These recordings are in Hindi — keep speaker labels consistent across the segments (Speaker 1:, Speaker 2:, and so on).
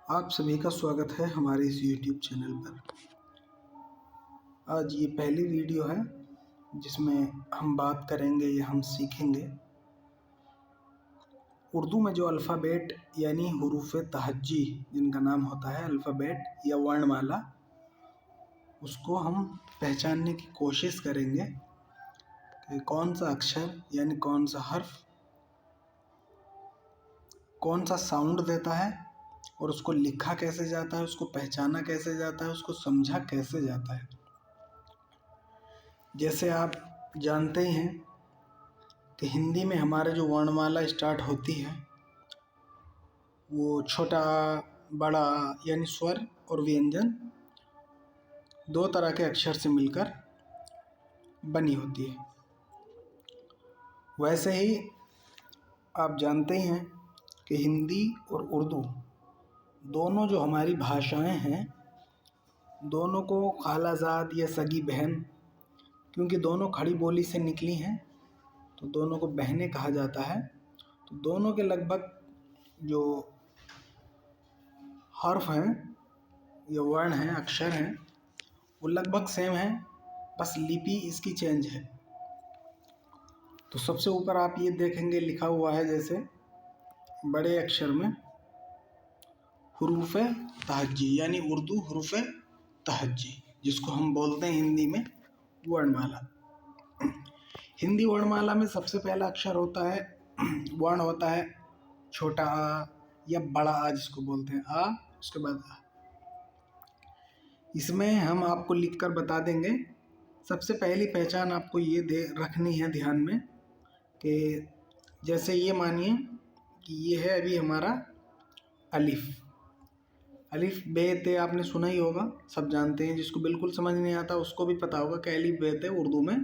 Speaker 1: आप सभी का स्वागत है हमारे इस YouTube चैनल पर। आज ये पहली वीडियो है जिसमें हम बात करेंगे या हम सीखेंगे उर्दू में जो अल्फ़ाबेट यानी हुरूफ़ तहज्जी जिनका नाम होता है अल्फ़ाबेट या वर्णमाला, उसको हम पहचानने की कोशिश करेंगे कि कौन सा अक्षर यानी कौन सा हर्फ कौन सा साउंड देता है और उसको लिखा कैसे जाता है, उसको पहचाना कैसे जाता है, उसको समझा कैसे जाता है। जैसे आप जानते ही हैं कि हिंदी में हमारे जो वर्णमाला स्टार्ट होती है वो छोटा बड़ा यानी स्वर और व्यंजन दो तरह के अक्षर से मिलकर बनी होती है। वैसे ही आप जानते ही हैं कि हिंदी और उर्दू दोनों जो हमारी भाषाएं हैं, दोनों को खालाजाद या सगी बहन, क्योंकि दोनों खड़ी बोली से निकली हैं तो दोनों को बहनें कहा जाता है। तो दोनों के लगभग जो हर्फ हैं या वर्ण हैं, अक्षर हैं, वो लगभग सेम हैं, बस लिपि इसकी चेंज है। तो सबसे ऊपर आप ये देखेंगे लिखा हुआ है जैसे बड़े अक्षर में हुरूफ़ तहज्जी यानी उर्दू हुरूफ़ तहज्जी, जिसको हम बोलते हैं हिंदी में वर्णमाला। हिंदी वर्णमाला में सबसे पहला अक्षर होता है वर्ण होता है छोटा आ या बड़ा आ, जिसको बोलते हैं आ, उसके बाद आ। इसमें हम आपको लिखकर बता देंगे। सबसे पहली पहचान आपको ये रखनी है ध्यान में कि जैसे ये मानिए कि ये है अभी हमारा अलिफ। अलिफ बे ते आपने सुना ही होगा, सब जानते हैं। जिसको बिल्कुल समझ नहीं आता उसको भी पता होगा कि अलिफ बे ते उर्दू में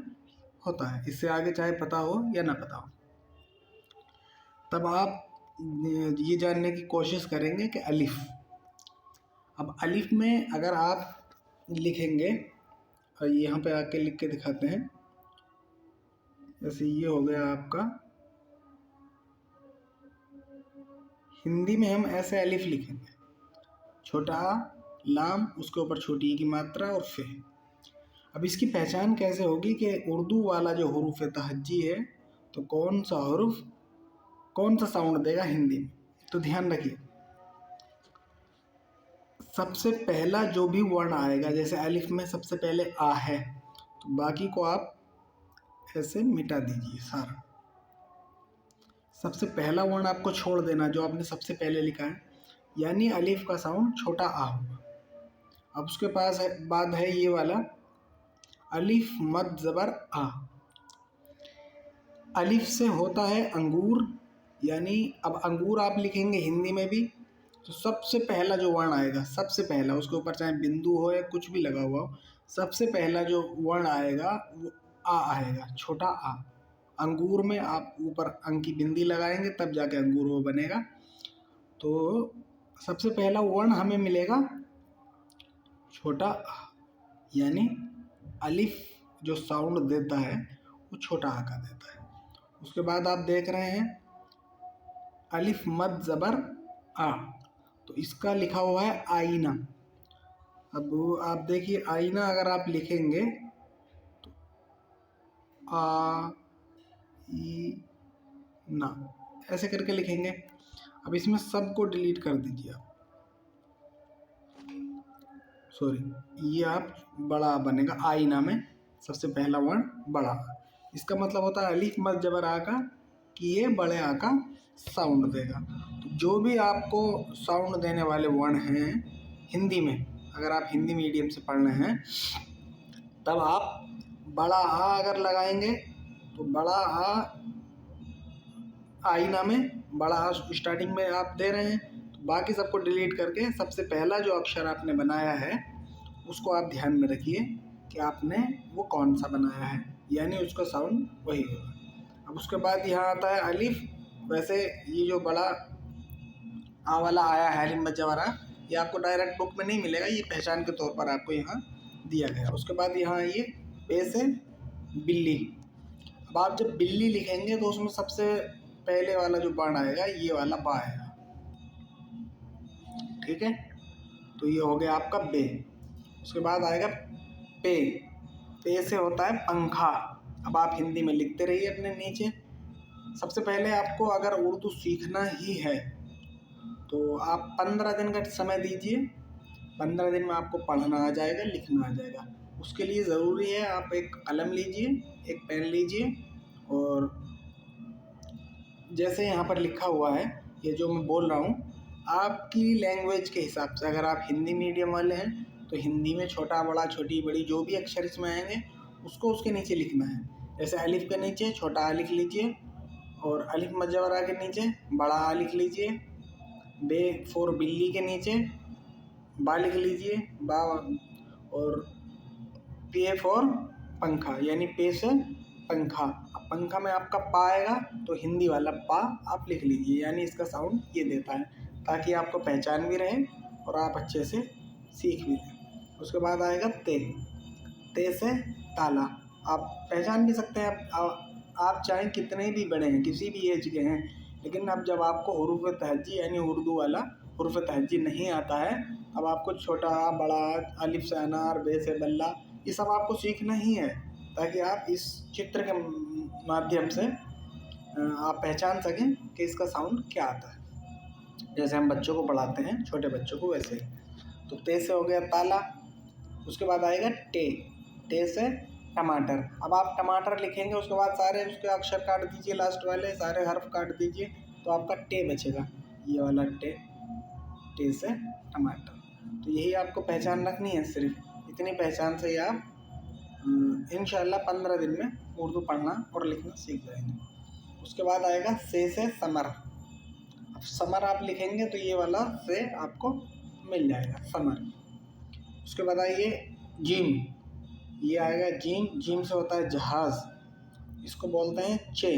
Speaker 1: होता है। इससे आगे चाहे पता हो या ना पता हो, तब आप ये जानने की कोशिश करेंगे कि अलिफ। अब अलिफ में अगर आप लिखेंगे, और यहाँ पे आके लिख के दिखाते हैं, जैसे ये हो गया आपका, हिंदी में हम ऐसे अलिफ लिखेंगे, छोटा आ, लाम, उसके ऊपर छोटी ई की मात्रा और फे। अब इसकी पहचान कैसे होगी कि उर्दू वाला जो हुरूफ़ तहज्जी है तो कौन सा हुरूफ कौन सा साउंड देगा हिंदी में। तो ध्यान रखिए, सबसे पहला जो भी वर्ण आएगा, जैसे अलिफ में सबसे पहले आ है तो बाकी को आप ऐसे मिटा दीजिए सारा। सबसे पहला वर्ण आपको छोड़ देना जो आपने सबसे पहले लिखा है, यानी अलिफ का साउंड छोटा आ होगा। अब उसके पास बाद है ये वाला अलिफ मद ज़बर आ। अलिफ से होता है अंगूर, यानी अब अंगूर आप लिखेंगे हिंदी में भी तो सबसे पहला जो वर्ण आएगा, सबसे पहला, उसके ऊपर चाहे बिंदु हो या कुछ भी लगा हुआ हो, सबसे पहला जो वर्ण आएगा वो आ आएगा, छोटा आ। अंगूर में आप ऊपर अंक की बिंदी लगाएंगे तब जाके अंगूर वो बनेगा। तो सबसे पहला वर्ण हमें मिलेगा छोटा आ, यानी अलिफ जो साउंड देता है वो छोटा आ का देता है। उसके बाद आप देख रहे हैं अलिफ मद ज़बर आ, तो इसका लिखा हुआ है आईना। अब आप देखिए आईना अगर आप लिखेंगे तो आ ई ना ऐसे करके लिखेंगे। अब इसमें सब को डिलीट कर दीजिए आप, सॉरी, ये आप बड़ा बनेगा आईना में सबसे पहला वर्ण बड़ा। इसका मतलब होता है अलिफ मद ज़बर आ का कि ये बड़े आ का साउंड देगा। तो जो भी आपको साउंड देने वाले वर्ण हैं हिंदी में, अगर आप हिंदी मीडियम से पढ़ रहे हैं तब आप बड़ा आ अगर लगाएंगे तो बड़ा आ आईना में बड़ा आ स्टार्टिंग में आप दे रहे हैं, तो बाकी सबको डिलीट करके सबसे पहला जो अक्षर आपने बनाया है उसको आप ध्यान में रखिए कि आपने वो कौन सा बनाया है, यानी उसका साउंड वही होगा। अब उसके बाद यहाँ आता है अलिफ। वैसे ये जो बड़ा आ वाला आया है अलिफ मद ज़बर आ, ये आपको डायरेक्ट बुक में नहीं मिलेगा, ये पहचान के तौर पर आपको यहाँ दिया गया। उसके बाद यहाँ ये बे से बिल्ली। अब आप जब बिल्ली लिखेंगे तो उसमें सबसे पहले वाला जो वर्ण आएगा ये वाला बा आएगा, ठीक है, तो ये हो गया आपका बे। उसके बाद आएगा पे। पे से होता है पंखा। अब आप हिंदी में लिखते रहिए अपने नीचे। सबसे पहले आपको अगर उर्दू सीखना ही है तो आप 15 दिन का समय दीजिए। 15 दिन में आपको पढ़ना आ जाएगा, लिखना आ जाएगा। उसके लिए ज़रूरी है आप एक कलम लीजिए, एक पेन लीजिए, और जैसे यहाँ पर लिखा हुआ है, ये जो मैं बोल रहा हूँ, आपकी लैंग्वेज के हिसाब से, अगर आप हिंदी मीडियम वाले हैं तो हिंदी में छोटा बड़ा छोटी बड़ी जो भी अक्षर इसमें आएंगे उसको उसके नीचे लिखना है। जैसे अलिफ के नीचे छोटा आ लिख लीजिए, और अलिफ मज्जवरा के नीचे बड़ा आ लिख लीजिए। बे फोर बिल्ली के नीचे बा लिख लीजिए, बा। और पे फॉर पंखा, यानी पे से पंखा। अब पंखा में आपका पा आएगा तो हिंदी वाला पा आप लिख लीजिए, यानी इसका साउंड ये देता है, ताकि आपको पहचान भी रहे और आप अच्छे से सीख भी लें। उसके बाद आएगा ते। ते से ताला। आप पहचान भी सकते हैं, आप चाहे कितने भी बड़े हैं, किसी भी एज के हैं, लेकिन अब जब आपको हुरूफ तहज्जी यानी उर्दू वाला हुरूफ तहज्जी नहीं आता है, अब आपको छोटा बड़ा, अलिफ से अनार, बे से बल्ला, ये सब आपको सीखना ही है, ताकि आप इस चित्र के माध्यम से आप पहचान सकें कि इसका साउंड क्या आता है। जैसे हम बच्चों को पढ़ाते हैं, छोटे बच्चों को, वैसे ही। तो ते से हो गया ताला। उसके बाद आएगा टे। टे से टमाटर। अब आप टमाटर लिखेंगे, उसके बाद सारे उसके अक्षर काट दीजिए, लास्ट वाले सारे हर्फ काट दीजिए, तो आपका टे बचेगा, ये वाला टे। टे से टमाटर। तो यही आपको पहचान रखनी है, सिर्फ इतनी पहचान से ही आप इंशाल्लाह 15 दिन में उर्दू पढ़ना और लिखना सीख जाएंगे। उसके बाद आएगा से समर। अब समर आप लिखेंगे तो ये वाला से आपको मिल जाएगा, समर। उसके बाद आइए जीम। ये आएगा जीम। जीम से होता है जहाज़, इसको बोलते हैं चे।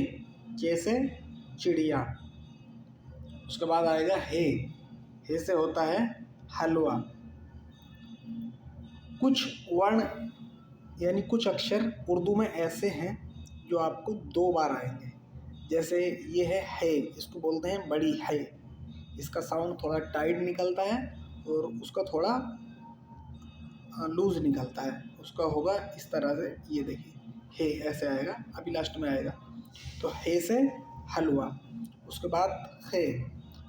Speaker 1: चे से चिड़िया। उसके बाद आएगा हे। हे से होता है हलवा। कुछ वर्ण यानी कुछ अक्षर उर्दू में ऐसे हैं जो आपको 2 बार आएंगे। जैसे ये है, इसको बोलते हैं बड़ी है। इसका साउंड थोड़ा टाइट निकलता है और उसका थोड़ा लूज निकलता है। उसका होगा इस तरह से, ये देखिए, हे ऐसे आएगा, अभी लास्ट में आएगा। तो हे से हलवा। उसके बाद खे।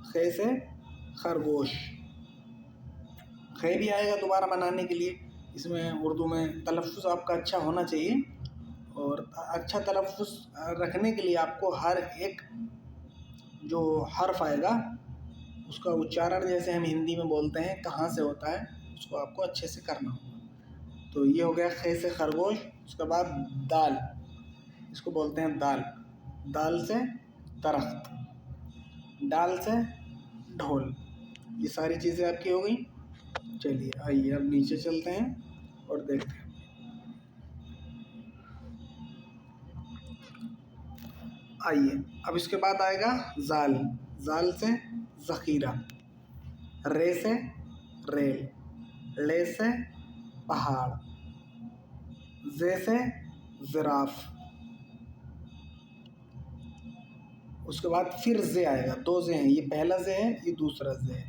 Speaker 1: खे से खरगोश। खे भी आएगा दोबारा बनाने के लिए। इसमें उर्दू में तलफ़्फ़ुज़ आपका अच्छा होना चाहिए, और अच्छा तलफ़्फ़ुज़ रखने के लिए आपको हर एक जो हर्फ आएगा उसका उच्चारण, जैसे हम हिंदी में बोलते हैं कहाँ से होता है, उसको आपको अच्छे से करना होगा। तो ये हो गया खे से खरगोश। उसके बाद दाल, इसको बोलते हैं दाल। दाल से दरख्त। डाल से ढोल। ये सारी चीज़ें आपकी हो गई। चलिए आइए अब नीचे चलते हैं और देखते हैं। आइए अब इसके बाद आएगा जाल। जाल से ज़ख़ीरा। रे से रेल। ले से पहाड़। जे से ज़िराफ। उसके बाद फिर जे आएगा, 2 जे हैं, ये पहला जे है, ये दूसरा जे है,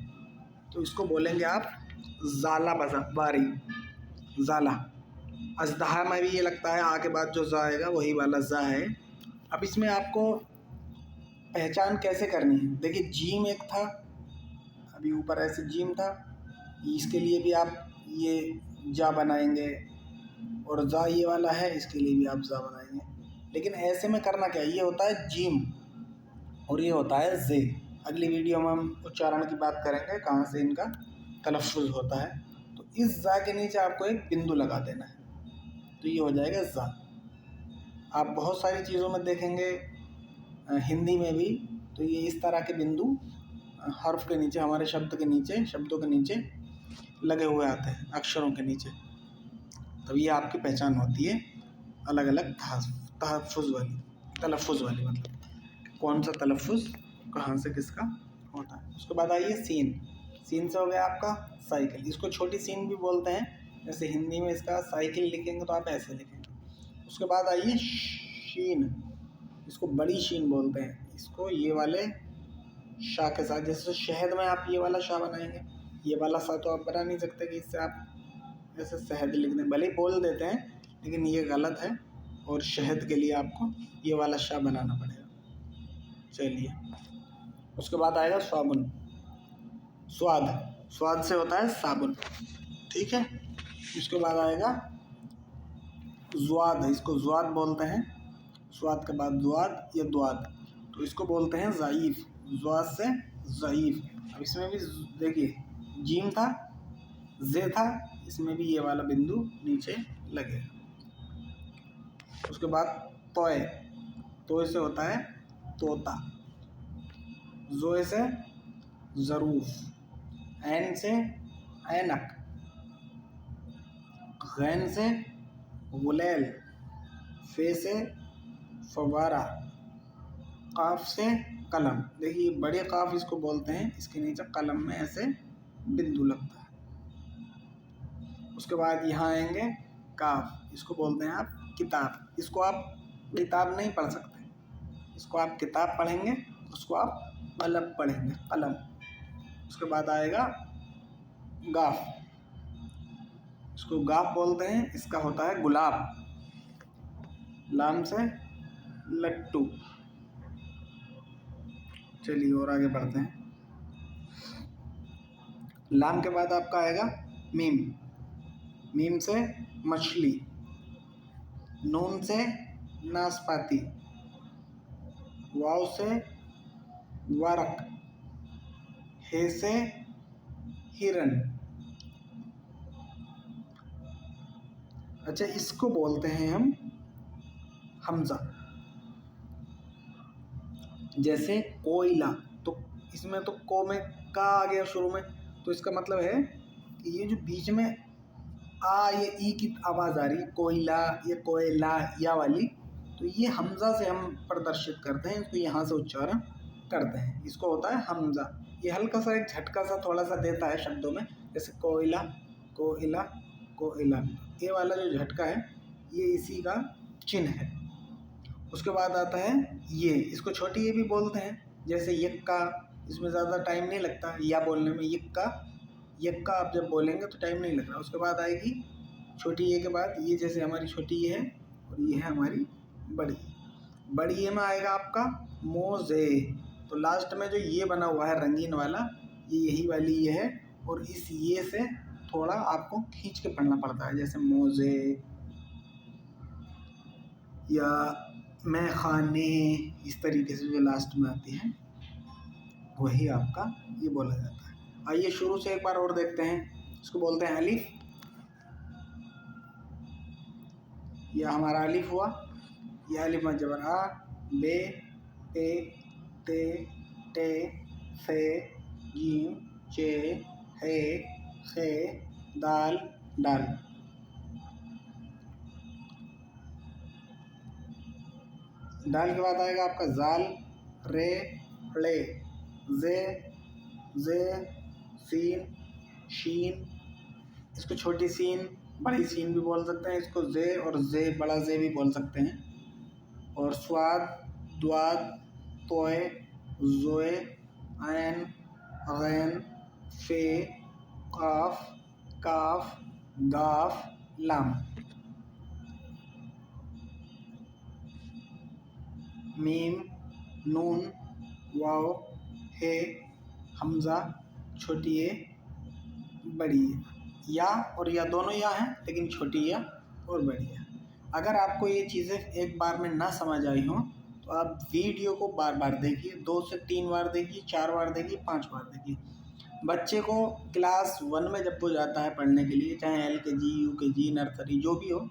Speaker 1: तो इसको बोलेंगे आप ज़ाला बारी। ज़ाला। अज़दहा में भी ये लगता है, आगे बाद जो ज़ा आएगा वही वाला ज़ा है। अब इसमें आपको पहचान कैसे करनी है, देखिए जीम एक था, अभी ऊपर ऐसे जीम था, इसके लिए भी आप ये जा बनाएंगे, और ज़ा ये वाला है, इसके लिए भी आप ज़ा बनाएंगे। लेकिन ऐसे में करना क्या, ये होता है जीम और ये होता है जे। अगली वीडियो में हम उच्चारण की बात करेंगे, कहाँ से इनका तलफ़्फ़ुज़ होता है। तो इस ज़ा के नीचे आपको एक बिंदु लगा देना है, तो ये हो जाएगा ज़ा। आप बहुत सारी चीज़ों में देखेंगे, हिंदी में भी, तो ये इस तरह के बिंदु हर्फ के नीचे, हमारे शब्द के नीचे, शब्दों के नीचे लगे हुए आते हैं, अक्षरों के नीचे। तब ये आपकी पहचान होती है अलग अलग तहफ़्फ़ुज़ वाली, मतलब कौन सा तलफ़्फ़ुज़ कहाँ से किसका होता है। उसके बाद आइए सीन। सीन से हो गया आपका साइकिल। इसको छोटी सीन भी बोलते हैं, जैसे हिंदी में इसका साइकिल लिखेंगे तो आप ऐसे लिखेंगे। उसके बाद आइए शीन। इसको बड़ी शीन बोलते हैं। इसको ये वाले शाह के साथ, जैसे शहद में आप ये वाला शाह बनाएंगे, ये वाला सा तो आप बना नहीं सकते कि इससे आप ऐसे शहद लिख दें, भले ही बोल देते हैं लेकिन ये गलत है और शहद के लिए आपको ये वाला शा बनाना पड़ेगा। चलिए, उसके बाद आएगा साबुन। स्वाद, स्वाद से होता है साबुन, ठीक है। उसके बाद आएगा ज्वाद, इसको ज्वाद बोलते हैं। स्वाद के बाद ज्वाद या द्वाद, तो इसको बोलते हैं ज़ईफ़, ज्वाद से ज़ईफ़। अब इसमें भी देखिए जीम था, जे था, इसमें भी ये वाला बिंदु नीचे लगेगा। उसके बाद तोय, तोय से होता है तोता। जोए से ज़रूफ, ऐन से ऐनक, गैन से गुलैल, फे से फवारा, काफ से कलम। देखिए बड़े काफ इसको बोलते हैं, इसके नीचे कलम में ऐसे बिंदु लगता है। उसके बाद यहाँ आएंगे काफ, इसको बोलते हैं आप किताब। इसको आप किताब नहीं पढ़ सकते, इसको आप किताब पढ़ेंगे, उसको आप कलम पढ़ेंगे, कलम। उसके बाद आएगा गाफ, इसको गाफ बोलते हैं, इसका होता है गुलाब। लाम से लट्टू। चलिए और आगे बढ़ते हैं। लाम के बाद आपका आएगा मीम, मीम से मछली। नून से नाशपाती, वाव से वारक, हे से हिरन। अच्छा, इसको बोलते हैं हम हमजा। जैसे कोयला, तो इसमें तो को में का आ गया शुरू में, तो इसका मतलब है कि ये जो बीच में आ ये ई की आवाज़ आ रही है, कोयला या कोयला या वाली, तो ये हमजा से हम प्रदर्शित करते हैं, इसको यहाँ से उच्चारण करते हैं, इसको होता है हमजा। ये हल्का सा एक झटका सा थोड़ा सा देता है शब्दों में, जैसे कोयला, कोयला, कोयला। ये वाला जो झटका है ये इसी का चिन्ह है। उसके बाद आता है ये, इसको छोटी ये भी बोलते हैं, जैसे यक्का, इसमें ज़्यादा टाइम नहीं लगता या बोलने में। यक्का, यक्का आप जब बोलेंगे तो टाइम नहीं लग रहा। उसके बाद आएगी छोटी ये के बाद ये, जैसे हमारी छोटी ये है और ये है हमारी बड़ी। बड़ी ये में आएगा आपका मोज़े। तो लास्ट में जो ये बना हुआ है रंगीन वाला, ये यही वाली ये है, और इस ये से थोड़ा आपको खींच के पढ़ना पड़ता है, जैसे मोज़े या मैं खाने, इस तरीके से जो लास्ट में आती है वही आपका ये बोला जाता है। आइए शुरू से एक बार और देखते हैं। इसको बोलते हैं अलिफ, यह हमारा अलिफ हुआ। यह अलिफ में जबर आ, बे, पे, ते, टे, फे, जीम, चे, हे, खे, दाल, डाल। दाल के बाद आएगा आपका जाल, रे, ड़े, जे, जे, सीन, शीन। इसको छोटी सीन, बड़ी सीन भी बोल सकते हैं, इसको जे और जे, बड़ा जे भी बोल सकते हैं। और स्वाद, द्वाद, तोय, जोए, ऐन, गैन, फे, काफ, काफ, गाफ, लाम। मीम, नून, वाव, हे, हमज़ा, छोटी ए, बड़ी ए। या और या दोनों या हैं, लेकिन छोटी या और बड़ी या। अगर आपको ये चीज़ें एक बार में ना समझ आई हों तो आप वीडियो को बार बार देखिए, 2 से 3 बार देखिए, 4 बार देखिए, 5 बार देखिए। बच्चे को क्लास 1 में जब वो जाता है पढ़ने के लिए, चाहे LKG, UKG, नर्सरी जो भी हो,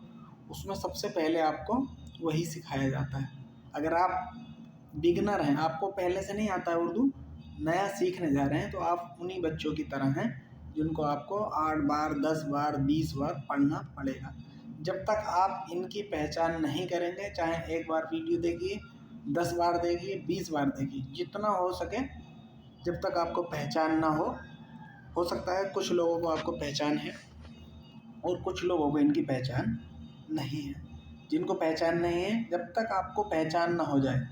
Speaker 1: उसमें सबसे पहले आपको वही सिखाया जाता है। अगर आप बिगनर हैं, आपको पहले से नहीं आता है उर्दू, नया सीखने जा रहे हैं, तो आप उन्हीं बच्चों की तरह हैं जिनको आपको 8 बार, 10 बार, 20 बार पढ़ना पड़ेगा। जब तक आप इनकी पहचान नहीं करेंगे, चाहे एक बार वीडियो देखिए, 10 बार देखिए, 20 बार देखिए, जितना हो सके, जब तक आपको पहचान ना हो सकता है कुछ लोगों को आपको पहचान है और कुछ लोगों को इनकी पहचान नहीं है। जिनको पहचान नहीं है, जब तक आपको पहचान ना हो जाए,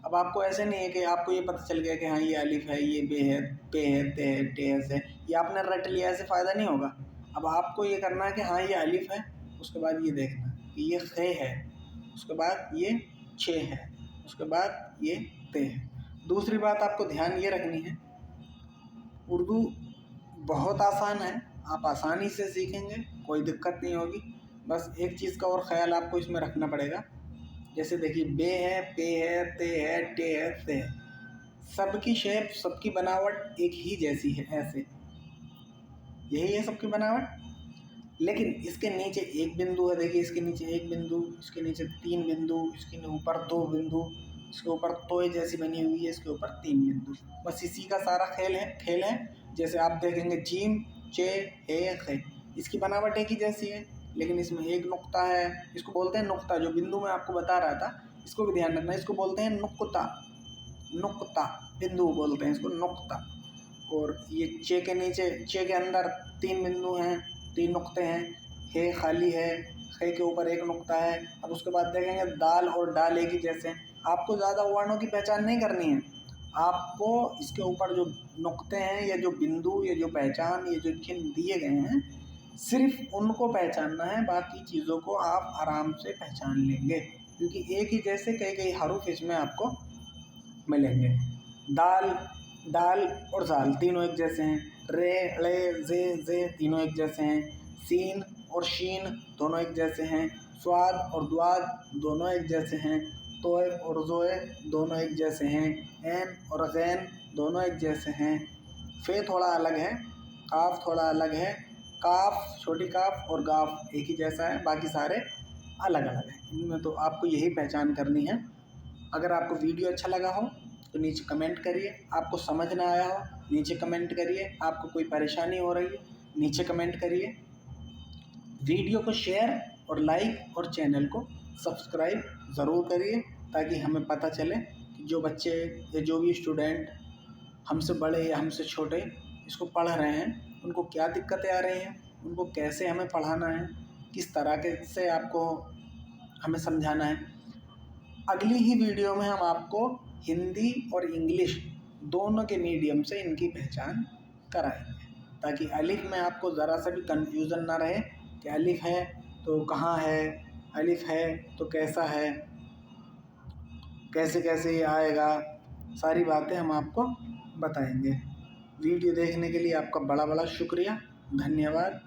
Speaker 1: अब आपको ऐसे नहीं है कि आपको ये पता चल गया कि हाँ ये अलिफ है, ये बे है, पे है, ते है, टे है, ये आपने रट लिया, ऐसे फ़ायदा नहीं होगा। अब आपको ये करना है कि हाँ ये अलिफ है, उसके बाद ये देखना कि ये खे है, उसके बाद ये छे है, उसके बाद ये ते है। दूसरी बात आपको ध्यान ये रखनी है, उर्दू बहुत आसान है, आप आसानी से सीखेंगे, कोई दिक्कत नहीं होगी। बस एक चीज़ का और ख़्याल आपको इसमें रखना पड़ेगा। जैसे देखिए बे है, पे है, ते है, टे है, से है, सबकी शेप, सबकी बनावट एक ही जैसी है, ऐसे यही है सबकी बनावट। लेकिन इसके नीचे एक बिंदु है, देखिए इसके नीचे एक बिंदु, इसके नीचे 3 बिंदु, इसके ऊपर 2 बिंदु, इसके ऊपर तोय जैसी बनी हुई है, इसके ऊपर 3 बिंदु। बस इसी का सारा खेल है। जैसे आप देखेंगे जीम, चे, हे, खे, इसकी बनावट एक ही जैसी है, लेकिन इसमें एक नुक्ता है, इसको बोलते हैं नुक्ता। जो बिंदु मैं आपको बता रहा था, इसको भी ध्यान रखना, इसको बोलते हैं नुक्ता। नुक्ता बिंदु बोलते हैं इसको, नुक्ता। और ये चे के नीचे, चे के अंदर 3 बिंदु हैं, 3 नुक्ते हैं। हे खाली है, खे के ऊपर एक नुक्ता है। अब उसके बाद देखेंगे दाल और डाल एक ही जैसे हैं। आपको ज़्यादा वर्णों की पहचान नहीं करनी है, आपको इसके ऊपर जो नुक्ते हैं, या जो बिंदु, ये जो पहचान, ये जो चिन्ह दिए गए हैं, सिर्फ उनको पहचानना है। बाकी चीज़ों को आप आराम से पहचान लेंगे, क्योंकि एक ही जैसे कई कई हरूफ इसमें आपको मिलेंगे। दाल, दाल और जाल तीनों एक जैसे हैं। रे, जे तीनों एक जैसे हैं। सीन और शीन दोनों एक जैसे हैं। स्वाद और द्वाद दोनों एक जैसे हैं। तोय और जोए दोनों एक जैसे हैं। ऐन और गैन दोनों एक जैसे हैं। फे थोड़ा अलग है, काफ थोड़ा अलग है। काफ, छोटी काफ और गाफ एक ही जैसा है, बाकी सारे अलग अलग हैं। इनमें तो आपको यही पहचान करनी है। अगर आपको वीडियो अच्छा लगा हो तो नीचे कमेंट करिए, आपको समझ ना आया हो नीचे कमेंट करिए, आपको कोई परेशानी हो रही है नीचे कमेंट करिए। वीडियो को शेयर और लाइक और चैनल को सब्सक्राइब ज़रूर करिए, ताकि हमें पता चले कि जो बच्चे या जो भी स्टूडेंट हमसे बड़े या हमसे छोटे इसको पढ़ रहे हैं, उनको क्या दिक्कतें आ रही हैं, उनको कैसे हमें पढ़ाना है, किस तरह के से आपको हमें समझाना है। अगली ही वीडियो में हम आपको हिंदी और इंग्लिश दोनों के मीडियम से इनकी पहचान कराएंगे, ताकि अलिफ में आपको ज़रा सा भी कन्फ्यूज़न ना रहे कि अलिफ है तो कहाँ है, अलिफ है तो कैसा है, कैसे कैसे ये आएगा, सारी बातें हम आपको बताएंगे। वीडियो देखने के लिए आपका बड़ा बड़ा शुक्रिया, धन्यवाद।